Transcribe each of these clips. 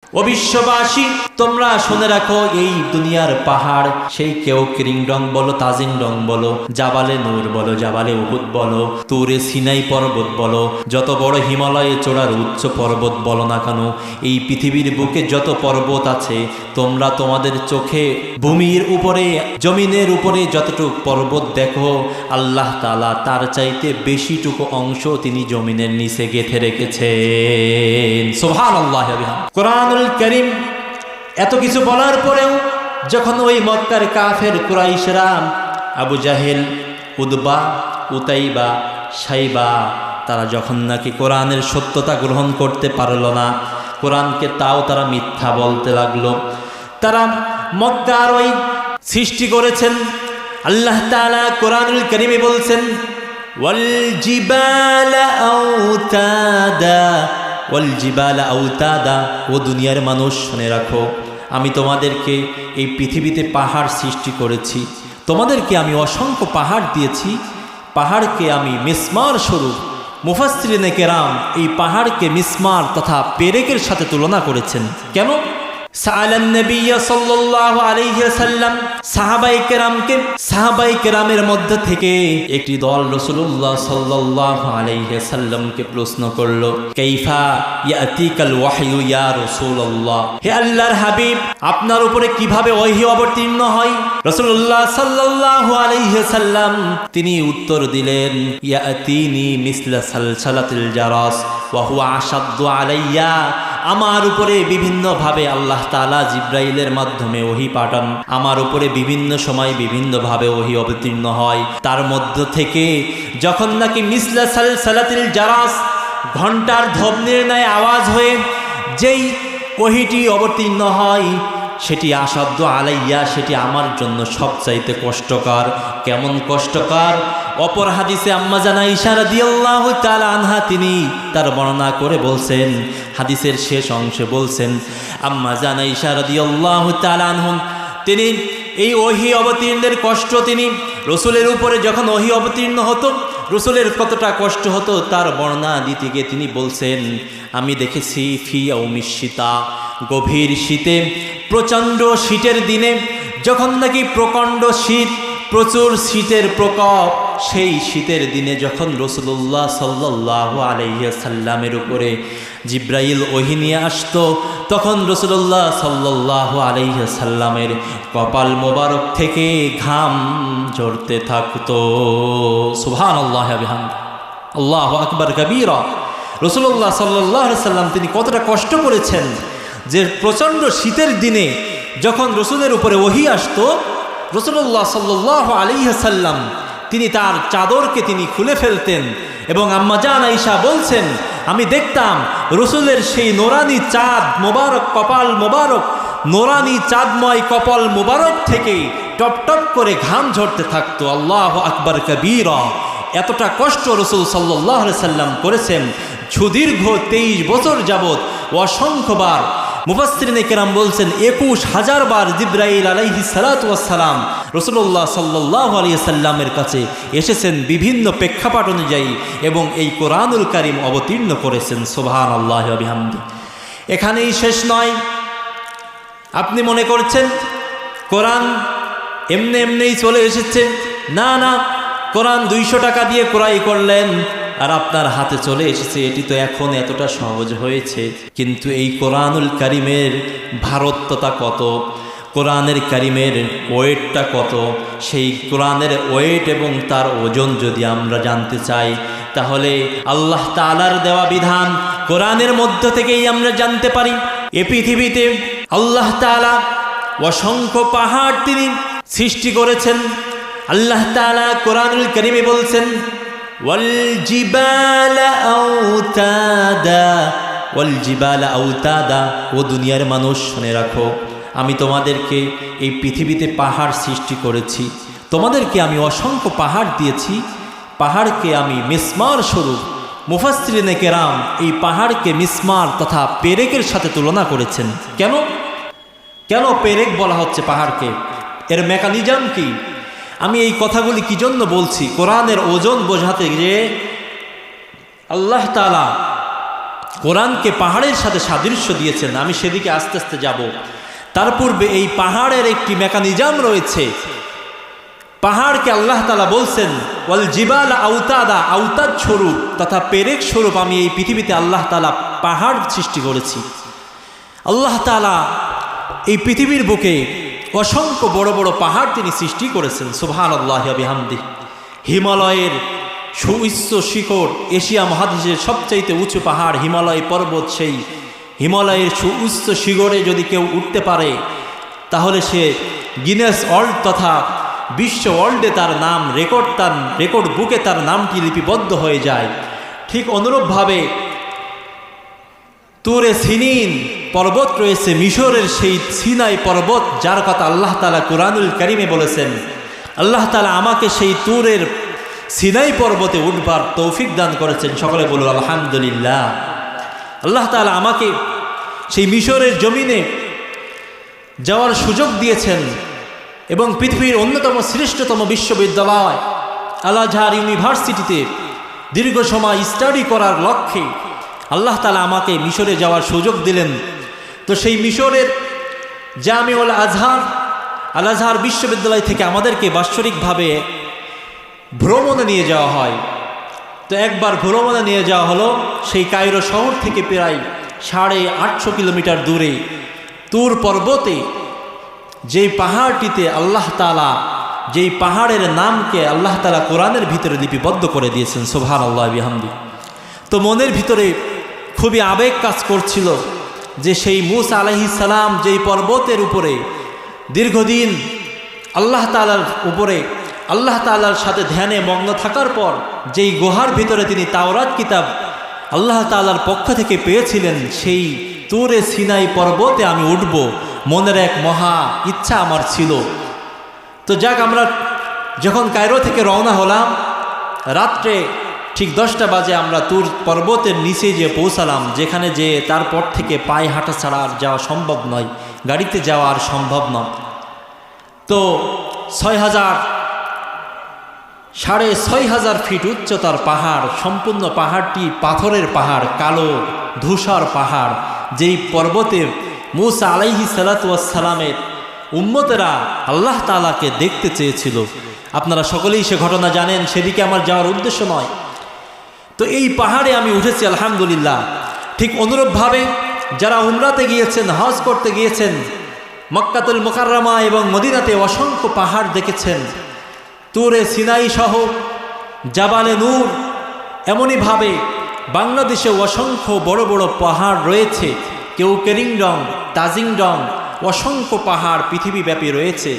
ও বিশ্ববাসী, তোমরা শুনে রাখো, এই দুনিয়ার পাহাড়, সেই কেউ কিরিংডং বলো, তাজিংডং বলো, জাবালে নূর বলো, জাবালে উহুদ বলো, তুরে সিনাই পর্বত বলো, যত বড় হিমালয়ে চড়ার উচ্চ পর্বত বলো না কেন, এই পৃথিবীর বুকে যত পর্বত আছে, তোমরা তোমাদের চোখে ভূমির উপরে, জমিনের উপরে যতটুকু পর্বত দেখো, আল্লাহ তাআলা তার চাইতে বেশিটুকু অংশ তিনি জমিনের নিচে গেঁথে রেখেছেন। সুবহানাল্লাহ। কোরআনুল কারীম এত কিছু বলার পরেও যখন ওই মক্কার কাফের কুরাইশরা, আবু জাহেল, উদবা, উতাইবা, সাইবা, তারা যখন নাকি কোরআনের সত্যতা গ্রহণ করতে পারল না, কোরআনকে তাও তারা মিথ্যা বলতে লাগলো। তারা মক্কার ওই সৃষ্টি করেছেন। আল্লাহ তাআলা কোরআনুল কারীমে বলছেন, ওয়াল জিবালা আওতাদা, ওয়াল জিবালা আওতাদা। ও দুনিয়ার মানুষ, শুনে রাখো, আমি তোমাদেরকে এই পৃথিবীতে পাহাড় সৃষ্টি করেছি, তোমাদেরকে আমি অসংখ্য পাহাড় দিয়েছি, পাহাড়কে আমি মিসমার স্বরূপ। মুফাসসিরিনে কেরাম এই পাহাড়কে মিসমার তথা পেরেকের সাথে তুলনা করেছেন। কেন? সাআলান নবী সাল্লাল্লাহু আলাইহি ওয়াসাল্লাম সাহাবায়ে কেরামের মধ্য থেকে একটি দল রাসূলুল্লাহ সাল্লাল্লাহু আলাইহি ওয়াসাল্লামকে প্রশ্ন করলো, কাইফা ইয়াতিকাল ওয়াহয়ু ইয়া রাসূলুল্লাহ, হে আল্লাহর হাবিব, আপনার উপরে কিভাবে ওহী অবতীর্ণ হয়? রাসূলুল্লাহ সাল্লাল্লাহু আলাইহি ওয়াসাল্লাম তিনি উত্তর দিলেন, ইয়াতিনি মিসলা সালসালাতিল জারাস ওয়া হুয়া আশাদ্দু আলাইয়া। আমার উপরে বিভিন্নভাবে আল্লাহ তাআলা জিব্রাইলের মাধ্যমে ওহী পাঠান, আমার উপরে বিভিন্ন সময় বিভিন্নভাবে ওহী অবতীর্ণ হয়। তার মধ্য থেকে যখন নাকি মিসলা সালসালাতিল জারাস, ঘণ্টার ধ্বনির ন্যায় আওয়াজ হয়ে যেই ওহীটি অবতীর্ণ হয়, সেটি আসাধ্য আলাইয়া, সেটি আমার জন্য সবচাইতে কষ্টকর। কেমন কষ্টকর? অপর হাদিসে আম্মা জান আয়েশা রাদিয়াল্লাহু তাআলা আনহা তিনি তার বর্ণনা করে বলছেন, হাদিসের শেষ অংশে বলছেন, আম্মা জান আয়েশা রাদিয়াল্লাহু তাআলা আনহা তিনি এই ওহী অবতীর্ণের কষ্ট, তিনি রসুলের উপরে যখন ওহী অবতীর্ণ হতো, রসুলের কতটা কষ্ট হতো তার বর্ণনা দিতে গিয়ে তিনি বলছেন, আমি দেখেছি ফি ইয়াউমিশ শীতা, গভীর শীতে, প্রচণ্ড শীতের দিনে, যখন নাকি প্রকাণ্ড শীত, প্রচুর শীতের প্রকোপ, সেই শীতের দিনে যখন রাসূলুল্লাহ সাল্লাল্লাহু আলাইহি ওয়াসাল্লামের উপরে জিব্রাইল ওহী নিয়ে আসতো, তখন রাসূলুল্লাহ সাল্লাল্লাহু আলাইহি ওয়াসাল্লামের কপাল মোবারক থেকে ঘাম ঝরতে থাকতো। সুবহানাল্লাহি ওয়া বিহামদিহি, আল্লাহু আকবার কাবীরা। রাসূলুল্লাহ সাল্লাল্লাহু আলাইহি ওয়াসাল্লাম তিনি কতটা কষ্ট করেছেন, যে প্রচণ্ড শীতের দিনে যখন রসুলের উপরে ওহী আসতো, রাসূলুল্লাহ সাল্লাল্লাহু আলাইহি ওয়াসাল্লাম তিনি তার চাদরকে তিনি খুলে ফেলতেন, এবং আম্মা জান আয়েশা বলছেন, আমি দেখতাম রসুলের সেই নোরানি চাঁদ মোবারক, কপাল মোবারক, নোরানি চাঁদময় কপাল মোবারক থেকে টপ টপ করে ঘাম ঝরতে থাকতো। আল্লাহু আকবার কাবীরা। এতটা কষ্ট রসুল সাল্লাল্লাহু আলাইহি ওয়াসাল্লাম করেছেন সুদীর্ঘ 23 বছর যাবৎ। অসংখ্যবার মুফাসসিরিনে কেরাম বলছেন 21,000 বার জিবরাইল আলাইহিস সালাতু ওয়াস সালাম রাসূলুল্লাহ সাল্লাল্লাহু আলাইহি ওয়াসাল্লামের কাছে এসেছেন বিভিন্ন প্রেক্ষাপট অনুযায়ী, এবং এই কোরআনুল কারীম অবতীর্ণ করেছেন। সুবহানাল্লাহি ওয়া বিহামদিহি। এখানেই শেষ নয়। আপনি মনে করছেন কোরআন এমনি এমনিই চলে এসেছে। না না, কোরআন 200 টাকা দিয়ে ক্রয় করলেন আর আপনার হাতে চলে এসেছে, এটি তো এখন এতটা সহজ হয়েছে। কিন্তু এই কোরআনুল কারীমের ভারত্বতা কত, কোরআনের কারীমের ওয়েটটা কত, সেই কোরআনের ওয়েট এবং তার ওজন যদি আমরা জানতে চাই, তাহলে আল্লাহ তাআলার দেওয়া বিধান কোরআনের মধ্য থেকেই আমরা জানতে পারি। এ পৃথিবীতে আল্লাহ তাআলা অসংখ্য পাহাড় তিনি সৃষ্টি করেছেন। আল্লাহ তাআলা কোরআনুল কারীমে বলছেন, ওয়াল জিবালা আওতাদা, ওয়াল জিবালা আওতাদা। ও দুনিয়ার মানুষ, শুনে রাখো, আমি তোমাদেরকে এই পৃথিবীতে পাহাড় সৃষ্টি করেছি, তোমাদেরকে আমি অসংখ্য পাহাড় দিয়েছি, পাহাড়কে আমি মিসমার স্বরূপ। মুফাসসিরিনে কেরাম এই পাহাড়কে মিসমার তথা পেরেকের সাথে তুলনা করেছেন। কেন? কেন পেরেক বলা হচ্ছে পাহাড়কে? এর মেকানিজম কি? আমি এই কথাগুলি কি জন্য বলছি? কোরআনের ওজন বোঝাতে যে আল্লাহ তাআলা কোরআনকে পাহাড়ের সাথে সাদৃশ্য দিয়েছেন। আমি সেদিকে আস্তে আস্তে যাব। তার পূর্বে এই পাহাড়ের একটি মেকানিজম রয়েছে। পাহাড়কে আল্লাহ তাআলা বলছেন ওয়াল জিবাল আওতাদা, আওতাদ স্বরূপ তথা পেরেক স্বরূপ আমি এই পৃথিবীতে আল্লাহ তাআলা পাহাড় সৃষ্টি করেছি। আল্লাহ তাআলা এই পৃথিবীর বুকে অসংখ্য বড় বড় পাহাড় তিনি সৃষ্টি করেছেন। সুবহানাল্লাহি ওয়া বিহামদিহি। হিমালয়ের সুউচ্চ শিখর, এশিয়া মহাদেশের সবচাইতে উঁচু পাহাড় হিমালয় পর্বত। সেই হিমালয়ের সুউচ্চ শিখরে যদি কেউ উঠতে পারে তাহলে সে গিনেস ওয়ার্ল্ড তথা বিশ্ব ওয়ার্ল্ডে তার নাম রেকর্ড বুকে তার নামটি লিপিবদ্ধ হয়ে যায়। ঠিক অনুরূপভাবে তুরে সিনিন পর্বত রয়েছে মিশরের, সেই সিনাই পর্বত যার কথা আল্লাহ তাআলা কুরআনুল কারীমে বলেছেন। আল্লাহ তাআলা আমাকে সেই তুরের সিনাই পর্বতে উঠবার তৌফিক দান করেছেন। সকলে বলুন আলহামদুলিল্লাহ। আল্লাহ তাআলা আমাকে সেই মিশরের জমিনে যাওয়ার সুযোগ দিয়েছেন এবং পৃথিবীর অন্যতম শ্রেষ্ঠতম বিশ্ববিদ্যালয় আল আজহার ইউনিভার্সিটিতে দীর্ঘ সময় স্টাডি করার লক্ষ্যে আল্লাহ তাআলা আমাকে মিশরে যাওয়ার সুযোগ দিলেন। তো সেই মিশরের জামিউল আজহার আল আজহার বিশ্ববিদ্যালয় থেকে আমাদেরকে বাৎসরিকভাবে ভ্রমণে নিয়ে যাওয়া হয়। তো একবার ভ্রমণে নিয়ে যাওয়া হলো সেই কায়রো শহর থেকে প্রায় 850 কিলোমিটার দূরে তুর পর্বতে, যেই পাহাড়টিতে আল্লাহ তাআলা যেই পাহাড়ের নামকে আল্লাহ তাআলা কোরআনের ভিতরে লিপিবদ্ধ করে দিয়েছেন। সুবহানাল্লাহি বিহামদিহি। তো মনের ভিতরে খুবই আবেগ কাজ করছিল যে সেই মূসা আলাইহিস সালাম যেই পর্বতের উপরে দীর্ঘদিন আল্লাহ তাআলার উপরে আল্লাহ তাআলার সাথে ধ্যানে মগ্ন থাকার পর যেই গুহার ভিতরে তিনি তাওরাত কিতাব আল্লাহ তাআলার পক্ষ থেকে পেয়েছিলেন, সেই তুরে সিনাই পর্বতে আমি উঠব, মনের এক মহা ইচ্ছা আমার ছিল। তো যাক, আমরা যখন কায়রো থেকে রওনা হলাম রাত্রে ঠিক 10টা বাজে আমরা তুর পর্বতের নিচে যে পৌঁছালাম, যেখানে যে তারপর থেকে পায়ে হাঁটা ছাড়া আর যাওয়া সম্ভব নয়, গাড়িতে যাওয়া আর সম্ভব নয়। তো 6,500 ফিট উচ্চতার পাহাড়, সম্পূর্ণ পাহাড়টি পাথরের পাহাড়, কালো ধূসর পাহাড়, যেই পর্বতে মূসা আলাইহিস সালাতু ওয়াস সালামের উম্মতেরা আল্লাহ তাআলাকে দেখতে চেয়েছিল। আপনারা সকলেই সে ঘটনা জানেন, সেদিকে আমার যাওয়ার উদ্দেশ্য নয়। তো এই পাহাড়ে আমি উঠেছি আলহামদুলিল্লাহ। ঠিক অনুরূপভাবে যারা উমরাতে গিয়েছেন, হজ করতে গিয়েছেন, মক্কাতুল মুকাররমা এবং মদিনাতে অসংখ্য পাহাড় দেখেছেন। তুরে সিনাই সহ জাবালে নূর, এমনইভাবে বাংলাদেশে অসংখ্য বড় বড় পাহাড় রয়েছে। কেউকেরিংডং, তাজিংডং, অসংখ্য পাহাড় পৃথিবীব্যাপী রয়েছে।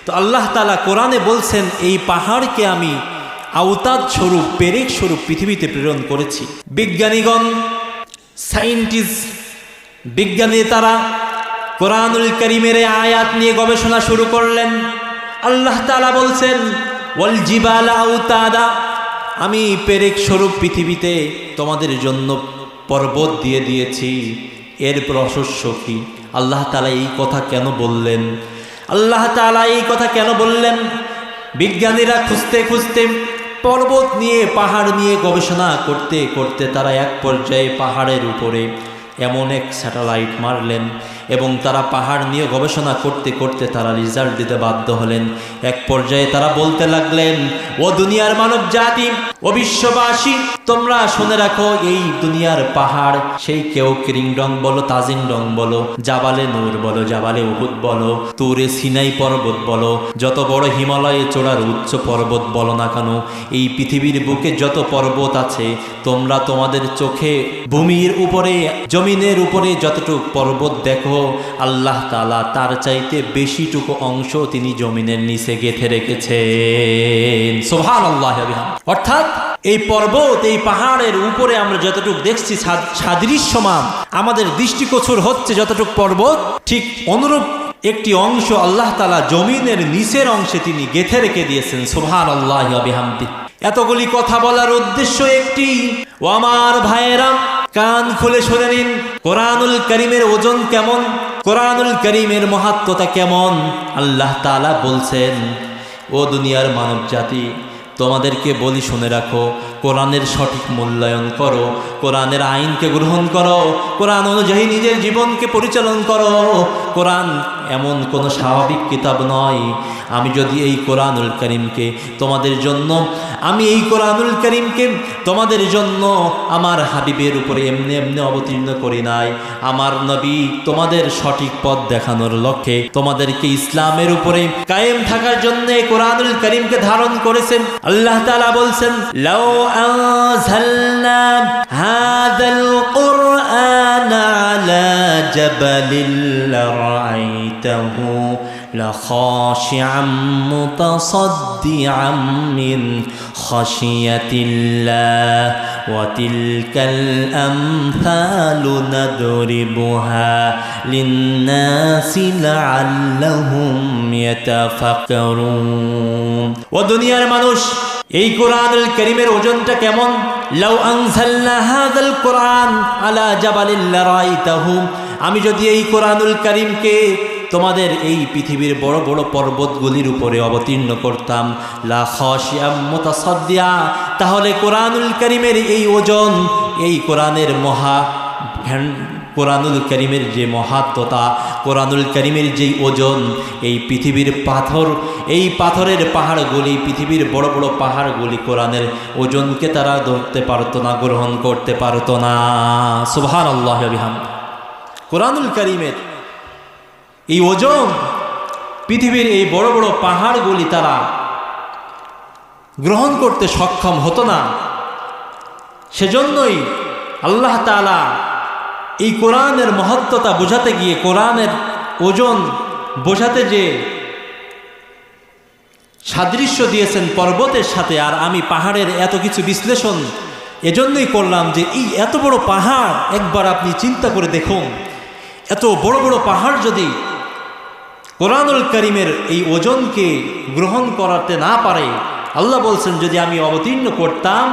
তো আল্লাহ তাআলা কোরআনে বলছেন এই পাহাড়কে আমি আওতাদ স্বরূপ, পেরেক স্বরূপ পৃথিবীতে প্রেরণ করেছি। বিজ্ঞানীগণ, সায়েন্টিস্ট, বিজ্ঞানী তারা কোরআনুল কারীমের আয়াত নিয়ে গবেষণা শুরু করলেন। আল্লাহ তাআলা বলছেন ওয়াল জিবালা আওতাদা, আমি পেরেক স্বরূপ পৃথিবীতে তোমাদের জন্য পর্বত দিয়ে দিয়েছি। এর রহস্য কি? আল্লাহ তাআলা এই কথা কেন বললেন? আল্লাহ তাআলা এই কথা কেন বললেন? বিজ্ঞানীরা খুঁজতে খুঁজতে, পর্বত নিয়ে, পাহাড় নিয়ে গবেষণা করতে করতে তারা এক পর্যায়ে পাহাড়ের উপরে এমন এক স্যাটেলাইট মারলেন এবং তারা পাহাড় নিয়ে গবেষণা করতে করতে তারা রেজাল্ট দিতে বাধ্য হলেন। এক পর্যায়ে তারা বলতে লাগলেন, ও দুনিয়ার মানব জাতি, ও বিশ্ববাসী, তোমরা শুনে রাখো, এই দুনিয়ার পাহাড়, সেই কেউকেরিংডং বলো, তাজিংডং বলো, জাবালে নূর বলো, জাবালে উহুদ বলো, তুরে সিনাই পর্বত বলো, যত বড় হিমালয়ে চড়ার উচ্চ পর্বত বলো না কেন, এই পৃথিবীর বুকে যত পর্বত আছে, তোমরা তোমাদের চোখে ভূমির উপরে, জমিনের উপরে যতটুকু পর্বত দেখো, আল্লাহ তাআলা তার চাইতে বেশিটুকু অংশ তিনি জমিনের নিচে গেঁথে রেখেছেন। সুবহানাল্লাহি ওয়া বিহামদিহি। অর্থাৎ এই পর্বত, এই পাহাড়ের উপরে আমরা যতটুকু দেখছি সাদৃশ্যমান, আমাদের দৃষ্টিগোচর হচ্ছে যতটুকু পর্বত, ঠিক অনুরূপ একটি অংশ আল্লাহ তাআলা জমিনের নিচের অংশে তিনি গেঁথে রেখে দিয়েছেন। সুবহানাল্লাহি ওয়া বিহামদিহি। এতগুলি কথা বলার উদ্দেশ্য একটি, ও আমার ভাইয়েরা, কান খুলে শুনে নিন, কোরআনুল কারীমের ওজন কেমন, কোরআনুল কারীমের মহাত্মতা কেমন। আল্লাহ তাআলা বলছেন, ও দুনিয়ার মানব জাতি, তোমাদেরকে বলি শুনে রাখো, কোরআনের সঠিক মূল্যায়ন করো, কোরআনের আইনকে গ্রহণ করো, কোরআন অনুযায়ী নিজের জীবনকে পরিচালন করো। কোরআন এমন কোনো স্বাভাবিক কিতাব নয়। আমি যদি এই কোরআনুল কারীমকে তোমাদের জন্য, আমি এই কোরআনুল কারীমকে তোমাদের জন্য আমার হাবিবের উপরে এমনি এমনি অবতীর্ণ করি নাই। আমার নবী তোমাদের সঠিক পথ দেখানোর লক্ষ্যে তোমাদেরকে ইসলামের উপরে কায়েম থাকার জন্য কোরআনুল কারীমকে ধারণ করেছেন। আল্লাহ তাআলা বলছেন, লাউ আনজালনা হাযাল কুরআন আলা জাবালিন লারাআইতাহু লাখাশিআম মুতাসাদ্দিআম মিন খাশিয়াতিল্লাহ ওয়া তিলকাল আমসালু নাদরিবুহা লিন্নাসি লাআল্লাহুম ইয়াতাফাক্কারুন। ও দুনিয়ার মানুষ, এই কোরআনুল কারীমের ওজনটা কেমন? লাউ আনজালনা হাযাল কুরআন আলা জাবালিন লারাআইতাহু, আমি যদি এই কোরআনুল কারীমকে তোমাদের এই পৃথিবীর বড় বড় পর্বতগুলির উপরে অবতীর্ণ করতাম, লা খাশিয়াম মুতাসাদ্দিয়া, তাহলে কোরআনুল কারীমের এই ওজন, এই কোরআনের কোরআনুল কারীমের যে মহাত্মতা, কোরআনুল কারীমের যেই ওজন, এই পৃথিবীর পাথর, এই পাথরের পাহাড়গুলি, পৃথিবীর বড় বড় পাহাড়গুলি কোরআনের ওজনকে তারা ধরতে পারতো না, গ্রহণ করতে পারতো না। সুবহানাল্লাহি ওয়া বিহামদিহি। কোরআনুল কারীমের এই ওজন, পৃথিবীর এই বড় বড় পাহাড়গুলি তারা গ্রহণ করতে সক্ষম হতো না। সেজন্যই আল্লাহ তাআলা এই কোরআনের মহত্বতা বোঝাতে গিয়ে, কোরআনের ওজন বোঝাতে যে সাদৃশ্য দিয়েছেন পর্বতের সাথে, আর আমি পাহাড়ের এত কিছু বিশ্লেষণ এজন্যই করলাম যে এই এত বড় পাহাড়, একবার আপনি চিন্তা করে দেখুন, এত বড় বড় পাহাড় যদি কোরআনুল কারীমের এই ওজনকে গ্রহণ করাতে না পারে, আল্লাহ বলছেন যদি আমি অবতীর্ণ করতাম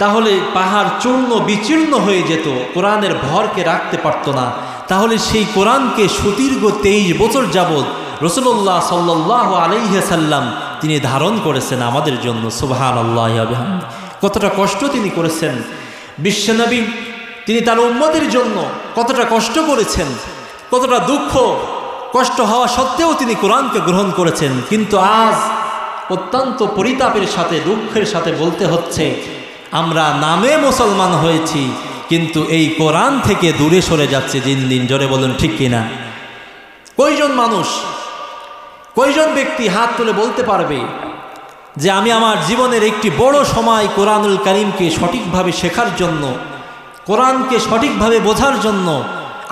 তাহলে পাহাড় চূর্ণ বিচূর্ণ হয়ে যেত, কোরআনের ভরকে রাখতে পারত না। তাহলে সেই কোরআনকে সুদীর্ঘ 23 বছর যাবৎ রাসূলুল্লাহ সাল্লাল্লাহু আলাইহি সাল্লাম তিনি ধারণ করেছেন আমাদের জন্য। সুবহানাল্লাহি ওয়া বিহামদিহি। কতটা কষ্ট তিনি করেছেন বিশ্বনবী, তিনি তার উম্মতের জন্য কতটা কষ্ট করেছেন, কতটা দুঃখ কষ্ট হওয়া সত্ত্বেও তিনি কোরআনকে গ্রহণ করেছেন। কিন্তু আজ অত্যন্ত পরিতাপের সাথে, দুঃখের সাথে বলতে হচ্ছে, আমরা নামে মুসলমান হয়েছি কিন্তু এই কোরআন থেকে দূরে সরে যাচ্ছে দিন দিন। জোরে বলুন ঠিক কিনা? কয়জন মানুষ, কয়জন ব্যক্তি হাত তুলে বলতে পারবে যে আমি আমার জীবনের একটি বড় সময় কোরআনুল কারীমকে সঠিকভাবে শেখার জন্য, কোরআনকে সঠিকভাবে বোঝার জন্য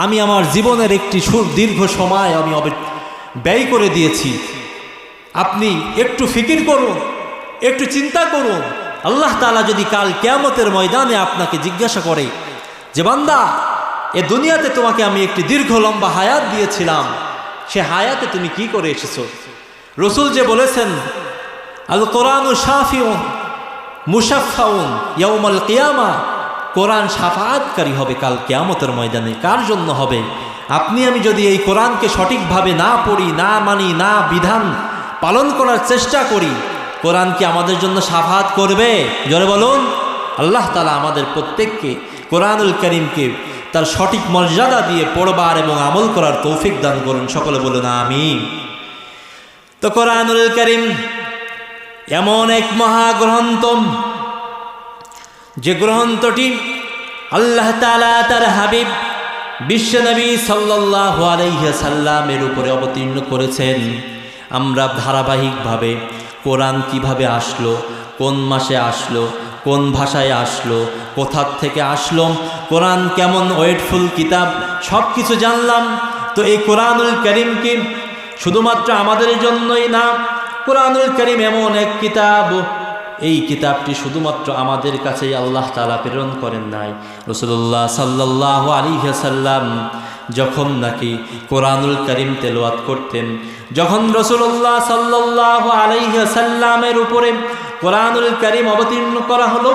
আমি আমার জীবনের একটি দীর্ঘ সময় আমি ব্যয় করে দিয়েছি? আপনি একটু ফিকির করুন, একটু চিন্তা করুন। আল্লাহ তাআলা যদি কাল কিয়ামতের ময়দানে আপনাকে জিজ্ঞাসা করে যে বান্দা, এ দুনিয়াতে তোমাকে আমি একটি দীর্ঘ লম্বা হায়াত দিয়েছিলাম, সে হায়াতে তুমি কি করে এসেছো? রাসূল যে বলেছেন, আল কোরআনু শাফিউন মুশাফফাউন ইয়াউমাল কিয়ামা, কোরআন শাফাআতকারী হবে কাল কিয়ামতের ময়দানে। কার জন্য হবে? আপনি আমি যদি এই কোরআনকে সঠিকভাবে না পড়ি, না মানি, না বিধান পালন করার চেষ্টা করি, কোরআন কি আমাদের জন্য শাফাআত করবে? জোরে বলুন। আল্লাহ তাআলা আমাদের প্রত্যেককে কোরআনুল কারীমকে তার সঠিক মর্যাদা দিয়ে পড়বার এবং আমল করার তৌফিক দান করুন। সকলে বলুন আমিন। তো কোরআনুল কারীম এমন এক মহাগ্রন্থ, যে গ্রন্থটি আল্লাহ তাআলা তার হাবিব বিশ্বনবী সাল্লাল্লাহু আলাইহি সাল্লামের উপরে অবতীর্ণ করেছেন। আমরা ধারাবাহিকভাবে কোরআন কিভাবে আসলো, কোন মাসে আসলো, কোন ভাষায় আসলো, কোথা থেকে আসলো, কোরআন কেমন ওয়েটফুল কিতাব, সব কিছু জানলাম। তো এই কোরআনুল কারীমকে শুধুমাত্র আমাদের জন্যই না, কোরআনুল কারীম এমন এক কিতাব, এই কিতাবটি শুধুমাত্র আমাদের কাছেই আল্লাহ তাআলা প্রেরণ করেন নাই। রাসূলুল্লাহ সাল্লাল্লাহু আলাইহি সাল্লাম যখন নাকি কোরআনুল কারীম তেলাওয়াত করতেন, যখন রাসূলুল্লাহ সাল্লাল্লাহু আলাইহি সাল্লামের উপরে কোরআনুল কারীম অবতীর্ণ করা হলো,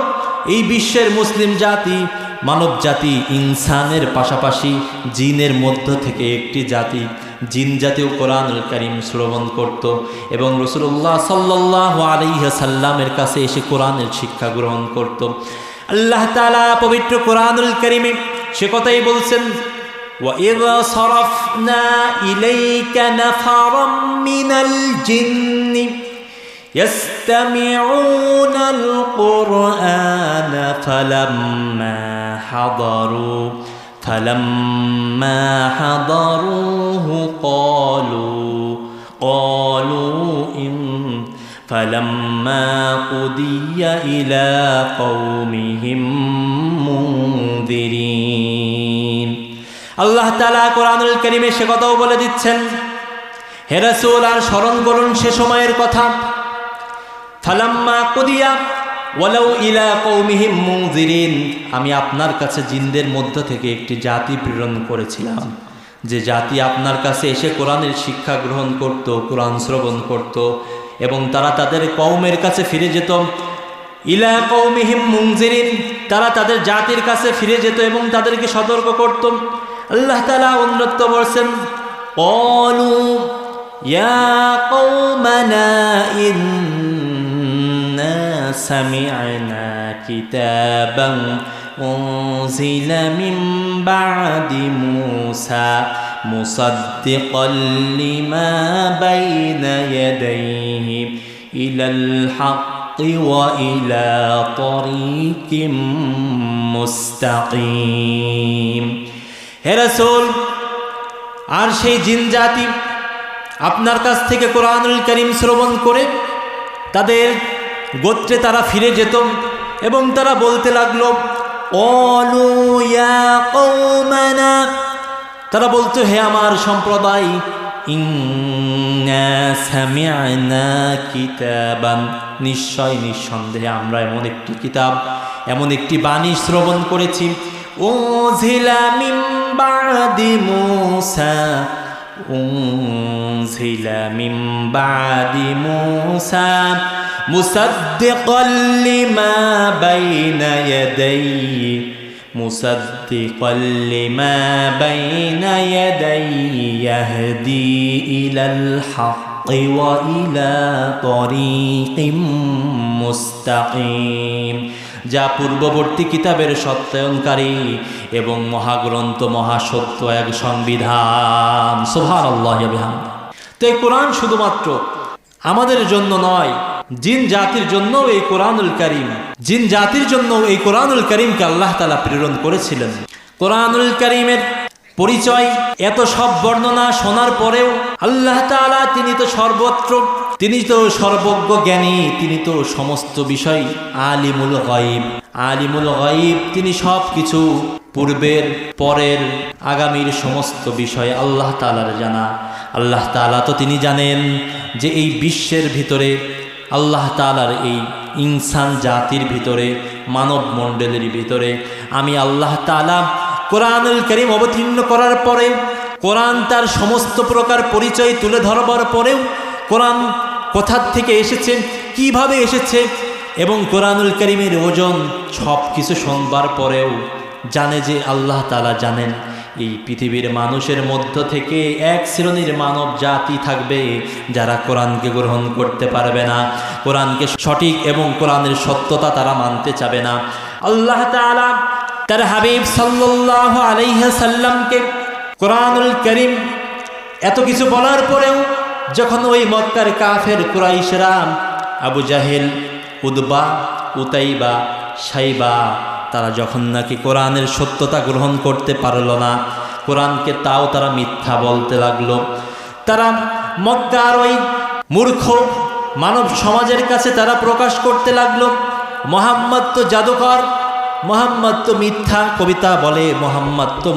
এই বিশ্বের মুসলিম জাতি, মানব জাতি, ইনসানের পাশাপাশি জিনের মধ্য থেকে একটি জাতি, জিন জাতীয় কোরআনুল কারীম শ্রবণ করত এবং রাসূলুল্লাহ সাল্লাল্লাহু আলাইহি ওয়াসাল্লামের কাছে এসে কোরআনের শিক্ষা গ্রহণ করত। আল্লাহ তাআলা পবিত্র কোরআনুল কারীমে সে কথাই বলছেন, وَإِذْ صَرَفْنَا إِلَيْكَ نَفَرًا مِنَ الْجِنِّ يَسْتَمِعُونَ الْقُرْآنَ فَلَمَّا حَضَرُوهُ فَلَمَّا قُضِيَ إِلَى قَوْمِهِمْ مُنذِرِينَ। আল্লাহ তাআলা কোরআনুল কারীমে সে কথাও বলে দিচ্ছেন, হে রাসূল আর স্মরণ করুন সে সময়ের কথা, ফালাম্মা কুদিয়া ওয়ালাউ ইলা কওমিহিম মুনজিরিন, আমি আপনার কাছে জিনদের মধ্য থেকে একটি জাতি প্রেরণ করেছিলাম, যে জাতি আপনার কাছে এসে কোরআনের শিক্ষা গ্রহণ করত, কোরআন শ্রবণ করত এবং তারা তাদের কওমের কাছে ফিরে যেত। ইলা কওমিহিম মুনজিরিন, তারা তাদের জাতির কাছে ফিরে যেত এবং তাদেরকে সতর্ক করত। আল্লাহ তাআলা অন্যত্র বলছেন, ক্বালু ইয়া কওমানা ইন্না সামি'না কিতাবান উনজিলা মিন বা'দি মূসা মুসাদ্দিকাল লিমা বাইনা ইয়াদাইহি ইলাল হাক্কি ওয়া ইলা তারিকিম মুস্তাকিম। হে রাসূল আর সেই জিন জাতি আপনার কাছ থেকে কোরআনুল কারীম শ্রবণ করে তাদের গোত্রে তারা ফিরে যেত এবং তারা বলতে লাগলো, ক্বালু ইয়া কওমানা, তারা বলতো হে আমার সম্প্রদায়, ইন্না সামি'না কিতাবান, নিশ্চয় নিঃসন্দেহে আমরা এমন একটি কিতাব, এমন একটি বাণী শ্রবণ করেছি, উনজিলা মিন বা'দি মূসা, উনজিলা মিন বা'দি মূসা মুসাদ্দিকাল লিমা বাইনা ইয়াদাইহি, মুসাদ্দিকাল লিমা বাইনা ইয়াদাইহি ইয়াহদি ইলাল হাক্কি ওয়া ইলা তারিকিম মুস্তাকিম, যা পূর্ববর্তী কিতাবের সত্যায়নকারী এবং মহাগ্রন্থ মহাসত্য এক সংবিধান। সুবহানাল্লাহ ওয়া বিহামদিহি। তো এই কোরআন শুধুমাত্র আমাদের জন্য নয়, জিন জাতির জন্য এই কোরআনুল কারীম, জিন জাতির জন্য এই কোরআনুল কারীমকে আল্লাহ তাআলা প্রেরণ করেছিলেন। কোরআনুল কারীমের পরিচয়, এত সব বর্ণনা শোনার পরেও আল্লাহ তাআলা তিনি তো সর্বত্র, তিনি তো সর্বজ্ঞ জ্ঞানী, তিনি তো সমস্ত বিষয় আলিমুল গায়ব, আলিমুল গায়ব, তিনি সব কিছু পূর্বের পরের আগামীর সমস্ত বিষয় আল্লাহ তাআলার জানা। আল্লাহ তাআলা তো তিনি জানেন যে এই বিশ্বের ভিতরে, আল্লাহ তাআলার এই ইনসান জাতির ভিতরে, মানব মণ্ডলের ভিতরে আমি আল্লাহ তাআলা কোরআনুল কারীম অবতীর্ণ করার পরে, কোরআন তার সমস্ত প্রকার পরিচয় তুলে ধরবার পরেও, কোরআন কোথা থেকে এসেছে, কিভাবে এসেছে এবং কোরআনুল কারীমের ওজন সব কিছু শুনবার পরেও জানে যে আল্লাহ তাআলা জানেন এই পৃথিবীর মানুষের মধ্য থেকে এক শ্রেণীর মানব জাতি থাকবে যারা কোরআনকে গ্রহণ করতে পারবে না, কোরআনকে সঠিক এবং কোরআনের সত্যতা তারা মানতে চাবে না। আল্লাহ তাআলা তার হাবিব সাল্লাল্লাহু আলাইহি সাল্লামকে কোরআনুল কারীম এত কিছু বলার পরেও যখন ওই মক্কার কাফের কুরাইশরা, আবু জাহেল, উতবা, উতাইবা, শাইবা, তারা যখন নাকি কোরআনের সত্যতা গ্রহণ করতে পারল না, কোরআনকে তাও তারা মিথ্যা বলতে লাগলো। তারা মক্কার ওই মূর্খ মানব সমাজের কাছে তারা প্রকাশ করতে লাগলো, মুহাম্মদ তো জাদুকর, মুহাম্মদ তো মিথ্যা কবিতা বলে, মুহাম্মদ তো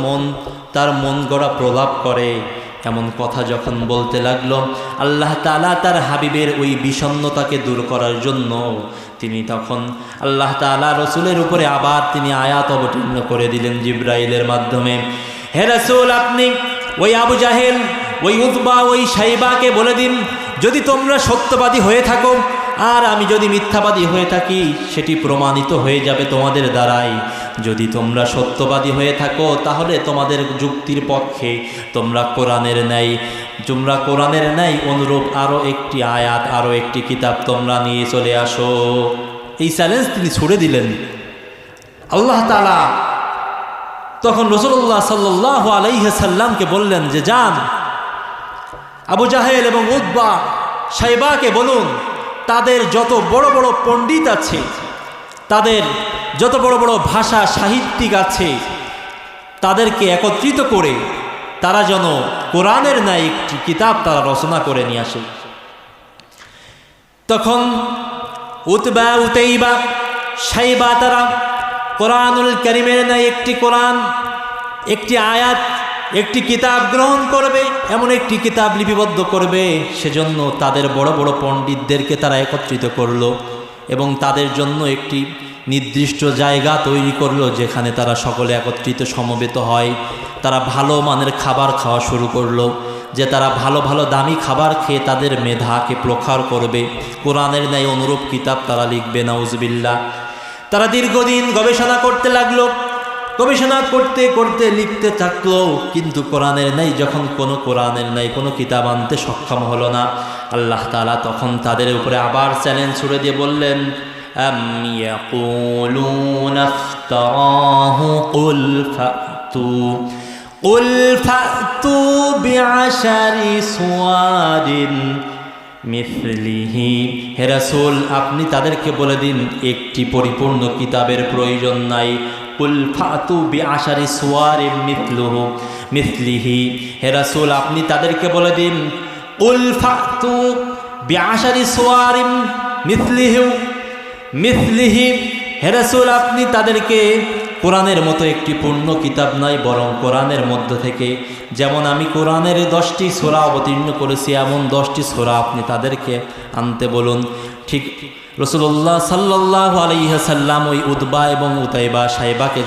তার মন গড়া প্রলাপ করে, এমন কথা যখন বলতে লাগলো, আল্লাহ তাআলা তার হাবিবের ওই বিষণ্ণতাকে দূর করার জন্য তিনি তখন আল্লাহ তাআলা রাসূলের উপরে আবার তিনি আয়াত অবতীর্ণ করে দিলেন জিবরাইলের মাধ্যমে। হে রাসূল, আপনি ওই আবু জাহেল, ওই উতবা, ওই শাইবাকে বলে দিন, যদি তোমরা সত্যবাদী হয়ে থাকো আর আমি যদি মিথ্যাবাদী হয়ে থাকি, সেটি প্রমাণিত হয়ে যাবে তোমাদের দ্বারাই। যদি তোমরা সত্যবাদী হয়ে থাকো তাহলে তোমাদের যুক্তির পক্ষে তোমরা কোরআনের ন্যায় অনুরূপ আরও একটি আয়াত, আরও একটি কিতাব তোমরা নিয়ে চলে আসো। এই চ্যালেঞ্জ তিনি ছুড়ে দিলেন। আল্লাহ তাআলা তখন রাসূলুল্লাহ সাল্লাল্লাহু আলাইহি সাল্লামকে বললেন যে যান, আবু জাহেল এবং উতবা শাইবাকে বলুন, তাদের যত বড় বড় পণ্ডিত আছে, তাদের যত বড় বড় ভাষা সাহিত্যিক আছে, তাদেরকে একত্রিত করে তারা যেন কোরআনের ন্যায় একটি কিতাব তারা রচনা করে নিয়ে আসে। তখন উতবা, উতাইবা, শাইবা তারা কোরআনুল কারীমের ন্যায় একটি আয়াত, একটি কিতাব গ্রহণ করবে, এমন একটি কিতাব লিপিবদ্ধ করবে। সেজন্য তাদের বড় বড় পণ্ডিতদেরকে তারা একত্রিত করলো এবং তাদের জন্য একটি নির্দিষ্ট জায়গা তৈরি করলো যেখানে তারা সকলে একত্রিত সমবেত হয়। তারা ভালো মানের খাবার খাওয়া শুরু করলো, যে তারা ভালো ভালো দামি খাবার খেয়ে তাদের মেধাকে প্রখর করবে, কোরআনের ন্যায় অনুরূপ কিতাব তারা লিখবে। নাউজুবিল্লাহ। তারা দীর্ঘদিন গবেষণা করতে লাগলো, গবেষণা করতে করতে লিখতে থাকলো, কিন্তু কোরআনের ন্যায় কোনো কিতাব আনতে সক্ষম হলো না। আল্লাহ তাআলা তখন তাদের উপরে আবার চ্যালেঞ্জ ছুড়ে দিয়ে বললেন, আম ইয়াকুলুনা ইফতারাহু কুল ফাতু বিআশারি সুওয়ারিন মিথলিহি। হে রাসূল, আপনি তাদেরকে বলে দিন একটি পরিপূর্ণ কিতাবের প্রয়োজন নাই। কুল ফাতু বিআশারি সুওয়ারিন মিথলিহি। হে রাসূল, আপনি তাদেরকে বলে দিন কুল ফাতু বিআশারি সুওয়ারিন মিথলিহি। হে রাসূল, আপনি তাদেরকে কোরআনের মতো একটি পূর্ণ কিতাব নয়, বরং কোরআনের মধ্য থেকে যেমন আমি কোরআনের 10টি সূরা অবতীর্ণ করেছি, এমন 10টি সূরা আপনি তাদেরকে আনতে বলুন। ঠিক রাসূলুল্লাহ সাল্লাল্লাহু আলাইহি সাল্লাম ওই উতবা এবং উতাইবা শাইবাকে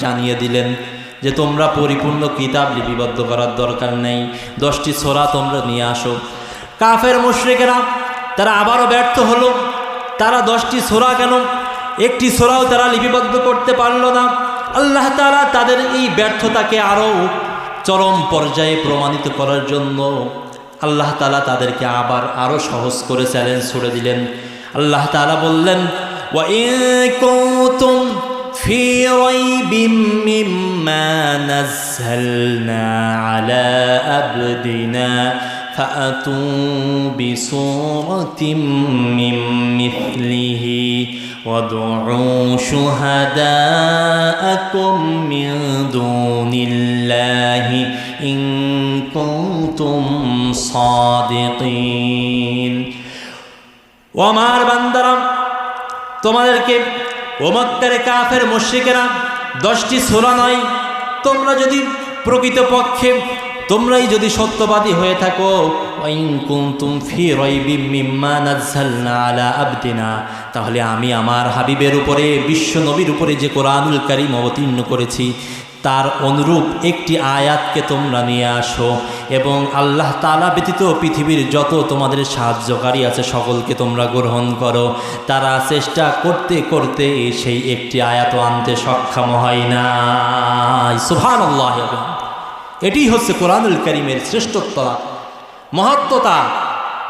জানিয়ে দিলেন যে তোমরা পরিপূর্ণ কিতাব লিপিবদ্ধ করার দরকার নেই, 10টি সূরা তোমরা নিয়ে আসো। কাফের মুশরিকেরা তারা আবারও ব্যর্থ হলো। তারা 10টি সূরা কেন, একটি সূরাও তারা লিপিবদ্ধ করতে পারল না। আল্লাহ তাআলা তাদের এই ব্যর্থতাকে আরও চরম পর্যায়ে প্রমাণিত করার জন্য আল্লাহ তাআলা তাদেরকে আরও সহজ করে চ্যালেঞ্জ ছুড়ে দিলেন। আল্লাহ তাআলা বললেন, ওয়া ইন কুনতুম ফি রাইবিম মিম্মা নাযালনা আলা আবদিনা ফাআতু বিসূরাতিম মিন মিথলিহি وادعوا شهداءكم من دون الله إن كنتم صادقين। ও আমার বান্দারা, তোমাদেরকে ও মক্কার কাফের মুশরিকেরা 10টি সূরা নয়, তোমরা যদি প্রকৃতপক্ষে তোমরাই যদি সত্যবাদী হয়ে থাকো, ওয়াইন কুনতুম ফি রাইবিম মিম্মা নাযালনা আলা আবদিনা, তাহলে আমি আমার হাবিবের উপরে, বিশ্ব নবীর উপরে যে কোরআনুল কারীম অবতীর্ণ করেছি তার অনুরূপ একটি আয়াতকে তোমরা নিয়ে আসো এবং আল্লাহ তাআলা ব্যতীত পৃথিবীর যত তোমাদের সাহায্যকারী আছে সকলকে তোমরা গ্রহণ করো। তারা চেষ্টা করতে করতে সেই একটি আয়াত আনতে সক্ষম হয় না। সুবহানাল্লাহ। এটি হচ্ছে কোরআনুল কারীমের শ্রেষ্ঠত্ব, মহত্বতা,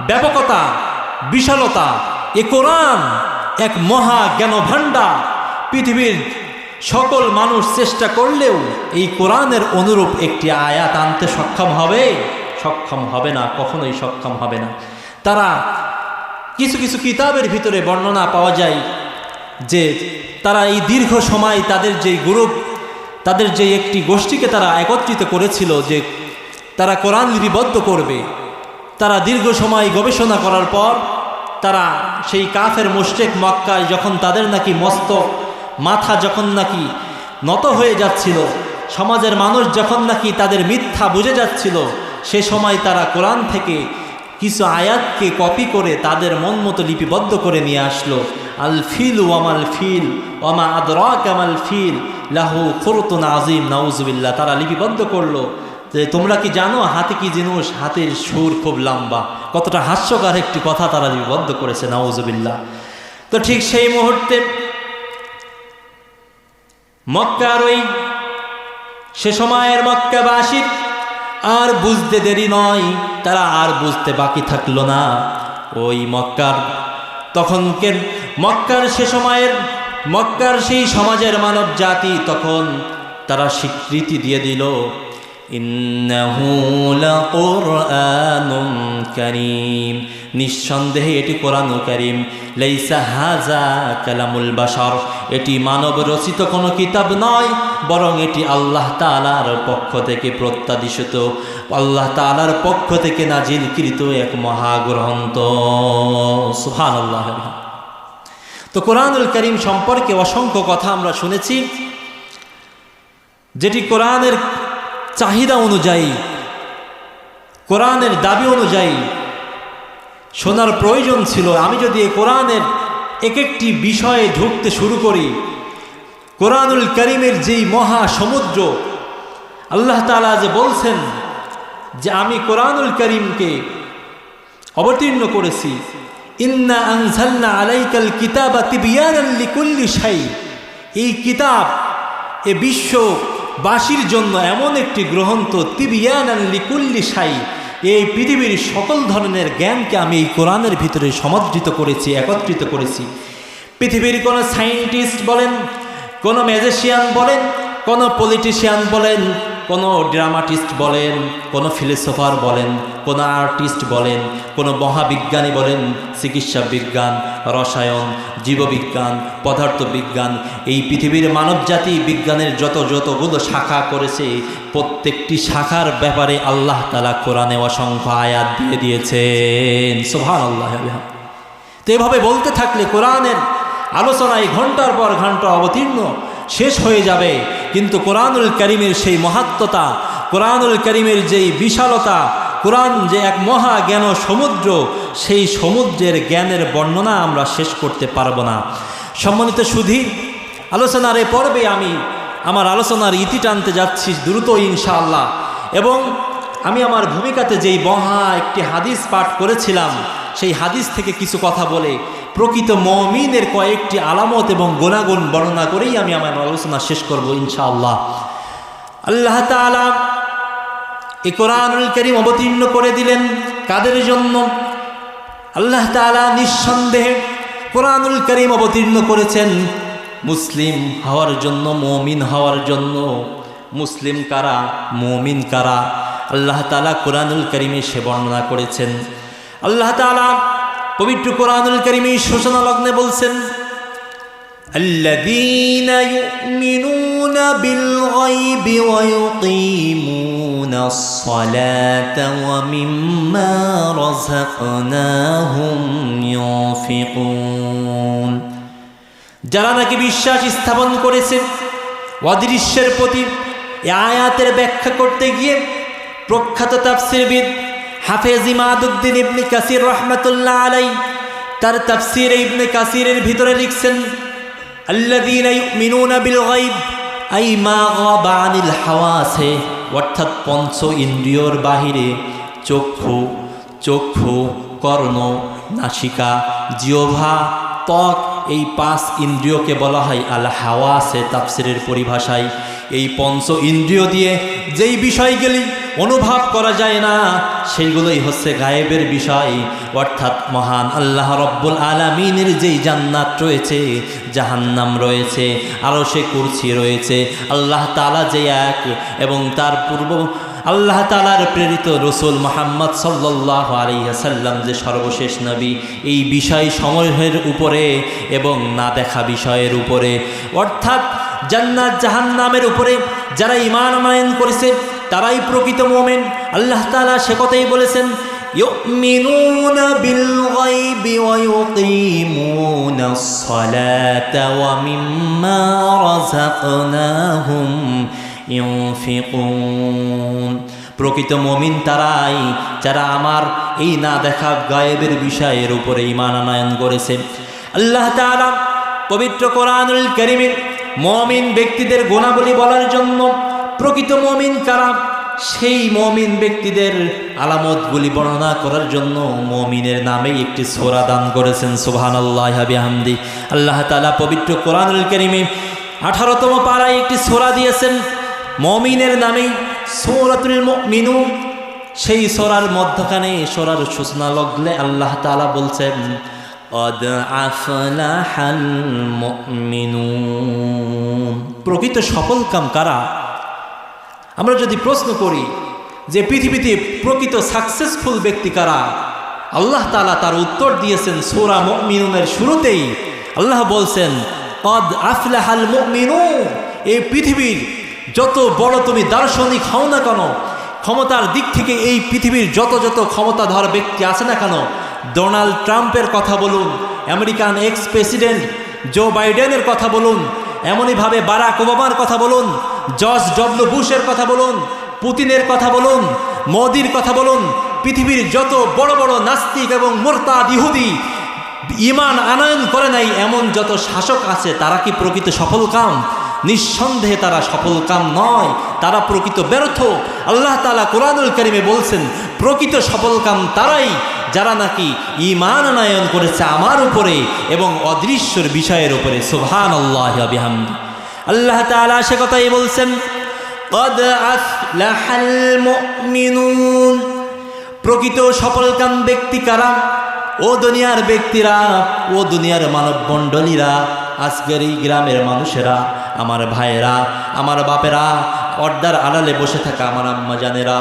ব্যাপকতা, বিশালতা। এ কোরআন এক মহা জ্ঞান ভাণ্ডার। পৃথিবীর সকল মানুষ চেষ্টা করলেও এই কোরআনের অনুরূপ একটি আয়াত আনতে সক্ষম হবে না, কখনোই সক্ষম হবে না। তারা কিছু কিছু কিতাবের ভিতরে বর্ণনা পাওয়া যায় যে তারা এই দীর্ঘ সময় তাদের যে গ্রুপ, তাদের যে একটি গোষ্ঠীকে তারা একত্রিত করেছিল যে তারা কোরআন লিপিবদ্ধ করবে, তারা দীর্ঘ সময় গবেষণা করার পর তারা সেই কাফের মুশরিক মক্কায় যখন তাদের নাকি মস্তক মাথা যখন নাকি নত হয়ে যাচ্ছিল, সমাজের মানুষ যখন নাকি তাদের মিথ্যা বুঝে যাচ্ছিল, সে সময় তারা কোরআন থেকে কিছু আয়াতকে কপি করে তাদের মন মতো লিপিবদ্ধ করে নিয়ে আসলো। আল ফিল ওয়ামাল ফিল ওয়ামা আদরাকা মাল ফিল লাহু খুরতুন আযীম। নাউজুবিল্লাহ। তারা লিপিবদ্ধ করলো যে তোমরা কি জানো হাতি কি জিনিস, হাতির সুর খুব লম্বা। কতটা হাস্যকর একটি কথা তারা লিপিবদ্ধ করেছে। নাউজুবিল্লাহ। তো ঠিক সেই মুহূর্তে মক্কার ওই সে সময়ের মক্কাবাসীর আর বুঝতে দেরি নয়, তারা আর বুঝতে বাকি থাকলো না। ওই মক্কার তখনকের মক্কার সে সময়ের মক্কার সেই সমাজের মানব জাতি তখন তারা স্বীকৃতি দিয়ে দিল, ইন্নাহু লাকুরআনুন কারীম, নিঃসন্দেহে এটি কোরআনুল কারীম, লাইসা হাযা কালামুল বাশার, এটি মানব রচিত কোনো কিতাব নয়, বরং এটি আল্লাহ তাআলার পক্ষ থেকে প্রত্যাদিষ্ট, আল্লাহ তাআলার পক্ষ থেকে নাজিলকৃত এক মহাগ্রন্থ। সুবহানাল্লাহ। তো কোরআনুল কারীম সম্পর্কে অসংখ্য কথা আমরা শুনেছি, যেটি কোরআনের চাহিদা অনুযায়ী, কোরআনের দাবি অনুযায়ী শোনার প্রয়োজন ছিল। আমি যদি এই কোরআনের এক একটি বিষয়ে ঢুকতে শুরু করি, কোরআনুল কারীমের যেই মহা সমুদ্র, আল্লাহ তাআলা যে বলছেন যে আমি কোরআনুল কারীমকে অবতীর্ণ করেছি, ইন্না আনজালনা আলাইকাল কিতাবা তিবয়ানান লিকুল্লি শাই, এই কিতাব এ বিশ্ববাসীর জন্য এমন একটি গ্রন্থ, তিবয়ানান লিকুল্লি শাই, এই পৃথিবীর সকল ধরনের জ্ঞানকে আমি এই কোরআনের ভিতরে সমাদৃত করেছি, একত্রিত করেছি। পৃথিবীর কোনো সায়েন্টিস্ট বলেন, কোনো ম্যাজিশিয়ান বলেন, কোনো পলিটিশিয়ান বলেন, কোনো ড্রামাটিস্ট বলেন, কোনো ফিলোসোফার বলেন, কোনো আর্টিস্ট বলেন, কোনো মহাবিজ্ঞানী বলেন, চিকিৎসা বিজ্ঞান, রসায়ন, জীববিজ্ঞান, পদার্থবিজ্ঞান, এই পৃথিবীর মানবজাতি বিজ্ঞানের যতগুলো শাখা করেছে, প্রত্যেকটি শাখার ব্যাপারে আল্লাহ তাআলা কোরআনে অসংখ্য আয়াত দিয়ে দিয়েছেন। সুবহানাল্লাহ। তো এভাবে বলতে থাকলে কোরআনের আলোচনায় ঘন্টার পর ঘন্টা অবতীর্ণ শেষ হয়ে যাবে, কিন্তু কোরআনুল কারীমের সেই মহাত্মতা, কোরআনুল কারীমের যেই বিশালতা, কোরআন যে এক মহা জ্ঞান সমুদ্র, সেই সমুদ্রের জ্ঞানের বর্ণনা আমরা শেষ করতে পারবো না। সম্মানিত সুধী, আলোচনার এ পর্বে আমি আমার আলোচনার ইতি টানতে যাচ্ছি দ্রুত ইনশাআল্লাহ, এবং আমি আমার ভূমিকাতে যেই মহা একটি হাদিস পাঠ করেছিলাম, সেই হাদিস থেকে কিছু কথা বলে প্রকৃত মুমিনের কয়েকটি আলামত এবং গুণাগুণ বর্ণনা করেই আমি আমার আলোচনা শেষ করব ইনশাআল্লাহ। আল্লাহ তাআলা এই কোরআনুল কারীম অবতীর্ণ করে দিলেন কাদের জন্য? আল্লাহ তাআলা নিঃসন্দেহে কোরআনুল কারীম অবতীর্ণ করেছেন মুসলিম হওয়ার জন্য, মুমিন হওয়ার জন্য। মুসলিম কারা, মুমিন কারা, আল্লাহ তাআলা কোরআনুল কারীমে সে বর্ণনা করেছেন। আল্লাহ তাআলা পবিত্র কোরআনুল কারীমে সূচনা লগ্নে বলছেন, আল্লাযীনা ইউমিনুনা বিল গায়বি ওয়া ইউকিমুনাস সালাতা ওয়া মিম্মা রাযাকনাহুম ইউনফিকুন, যারা নাকি বিশ্বাস স্থাপন করেছে অদৃশ্যের প্রতি। এই আয়াতের ব্যাখ্যা করতে গিয়ে প্রখ্যাত তাফসীরবিদ হাফেজ ইমাদউদ্দিন ইবনে কাসির রাহমাতুল্লাহ আলাইহি তার তাফসীর ইবনে কাসিরের ভিতরে লিখছেন, আল্লাযীনা ইউমিনুনা বিল গায়ব আই মা গাবা আনিল হাওয়াসে, অর্থাৎ পঞ্চ ইন্দ্রিয়র বাহিরে চক্ষু, কর্ণ, নাসিকা, জিহ্বা, ত্বক, এই পাঁচ ইন্দ্রিয়কে বলা হয় আল হাওয়াসে তাফসীরের পরিভাষায়। এই পঞ্চ ইন্দ্রিয় দিয়ে যেই বিষয়গুলি অনুভব করা যায় না, সেইগুলোই হচ্ছে গায়েবের বিষয়, অর্থাৎ মহান আল্লাহ রব্বুল আলামিনের যেই জান্নাত রয়েছে, জাহান্নাম রয়েছে, আরশে কুরসি রয়েছে, আল্লাহ তাআলা যে এক, এবং তার পূর্ব আল্লাহ তাআলার প্রেরিত রসুল মুহাম্মদ সাল্লাল্লাহু আলাইহি ওয়াসাল্লাম যে সর্বশেষ নবী, এই বিষয় সমূহের উপরে এবং না দেখা বিষয়ের উপরে, অর্থাৎ জান্নাত জাহান্নামের উপরে যারা ঈমান আনয়ন করেছে তারাই প্রকৃত মুমিন। আল্লাহ তাআলা সে কথাই বলেছেন, ইউমিনুনা বিল গায়বি ওয়া ইউকিমুনাস সালাতা ওয়া মিম্মা রাযাকনাহুম ইউনফিকুন, প্রকৃত মুমিন তারাই যারা আমার এই না দেখা গায়েবের বিষয়ের উপরে ঈমান আনয়ন করেছে। আল্লাহ তাআলা পবিত্র কোরআনুল কারীমে মুমিন ব্যক্তিদের গুণাবলী বলার জন্য, প্রকৃত মুমিন কারা সেই মুমিন ব্যক্তিদের আলামতগুলি বর্ণনা করার জন্য মুমিনের নামেই একটি সূরা দান করেছেন। সুবহানাল্লাহি ওয়া বিহামদি। আল্লাহ তাআলা পবিত্র কোরআনুল কারীমে 18তম পারায় একটি সূরা দিয়েছেন মুমিনের নামে, সূরাতুল মুমিনুন। সেই সূরার মধ্যখানে সূরার সূচনা লগ্নে আল্লাহ তাআলা বলছেন قد أفلح المؤمنون। প্রকৃত সফলকাম কারা? আমরা যদি প্রশ্ন করি যে পৃথিবীতে প্রকৃত সাকসেসফুল ব্যক্তি কারা, আল্লাহ তাআলা তার উত্তর দিয়েছেন সূরা মুমিনুনের শুরুতেই। আল্লাহ বলছেন قد أفلح المؤمنون। এই পৃথিবীর যত বড় তুমি দার্শনিক হও না কেন, ক্ষমতার দিক থেকে এই পৃথিবীর যত ক্ষমতাধর ব্যক্তি আছে না কেন, ডোনাল্ড ট্রাম্পের কথা বলুন, আমেরিকান এক্স প্রেসিডেন্ট জো বাইডেনের কথা বলুন, এমনইভাবে বারাক ওবামার কথা বলুন, জর্জ ডব্লিউ বুশের কথা বলুন, পুতিনের কথা বলুন, মোদির কথা বলুন, পৃথিবীর যত বড় বড় নাস্তিক এবং মুরতাদ ইহুদি ঈমান আনয়ন করে নাই এমন যত শাসক আছে, তারা কি প্রকৃত সফলকাম? নিঃসন্দেহে তারা সফলকাম নয়, তারা প্রকৃত ব্যর্থ। আল্লাহ তাআলা কোরআনুল কারীমে বলছেন প্রকৃত সফলকাম তারাই যারা নাকি ঈমান আনয়ন করেছে আমার উপরে এবং অদৃশ্যের বিষয়ের উপরে। সুবহানাল্লাহি ওয়া বিহামদি। আল্লাহ তাআলা সে কথাই বলছেন قد أفلح المؤمنون। প্রকৃত সফলকাম ব্যক্তি কারা? ও দুনিয়ার ব্যক্তিরা, ও দুনিয়ার মানব মণ্ডলীরা, আজকের এই গ্রামের মানুষেরা, আমার ভাইয়েরা, আমার বাপেরা, পর্দার আড়ালে বসে থাকা আমার আম্মা জানেরা,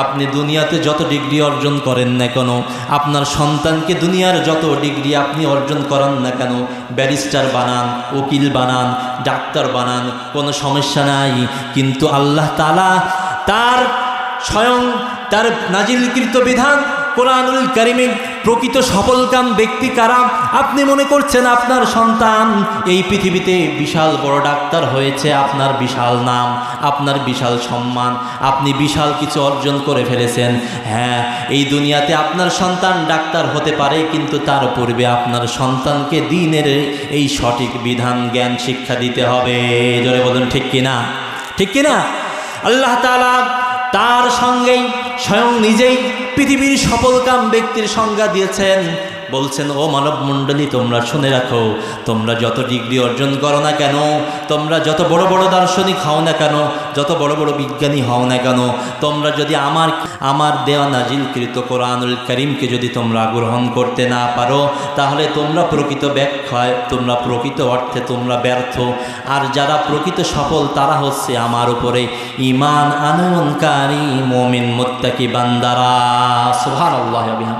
আপনি দুনিয়াতে যত ডিগ্রি অর্জন করেন না কেন, আপনার সন্তানকে দুনিয়ার যত ডিগ্রি আপনি অর্জন করেন না কেন, ব্যারিস্টার বানান, উকিল বানান, ডাক্তার বানান, কোনো সমস্যা নাই। কিন্তু আল্লাহ তাআলা তার স্বয়ং তার নাজিলকৃত বিধান কোরআনুল কারীমে প্রকৃত সফলকাম ব্যক্তি কারা? আপনি মনে করছেন আপনার সন্তান এই পৃথিবীতে বিশাল বড় ডাক্তার হয়েছে, আপনার বিশাল নাম, আপনার বিশাল সম্মান, আপনি বিশাল কিছু অর্জন করে ফেলেছেন। হ্যাঁ, এই দুনিয়াতে আপনার সন্তান ডাক্তার হতে পারে, কিন্তু তার পূর্বে আপনার সন্তানকে দ্বীনের এই সঠিক বিধান জ্ঞান শিক্ষা দিতে হবে। জোরে বলুন ঠিক কিনা? ঠিক কিনা? আল্লাহ তাআলা তার সঙ্গেই স্বয়ং নিজেই পৃথিবীর সফলকাম ব্যক্তির সংজ্ঞা দিয়েছেন। বলছেন ও মানব মণ্ডলী, তোমরা শুনে রাখো, তোমরা যত ডিগ্রি অর্জন করো না কেন, তোমরা যত বড় বড় দার্শনিক হও না কেন, যত বড় বড় বিজ্ঞানী হও না কেন, তোমরা যদি আমার দেওয়া নাজিলকৃত কোরআনুল কারীমকে যদি তোমরা গ্রহণ করতে না পারো, তাহলে তোমরা প্রকৃত ব্যাখ্যায়, তোমরা প্রকৃত অর্থে তোমরা ব্যর্থ। আর যারা প্রকৃত সফল তারা হচ্ছে আমার উপরে ঈমান আনয়নকারী মুমিন মুত্তাকি বান্দারা। সুবহানাল্লাহি ওয়া বিহামদিহি।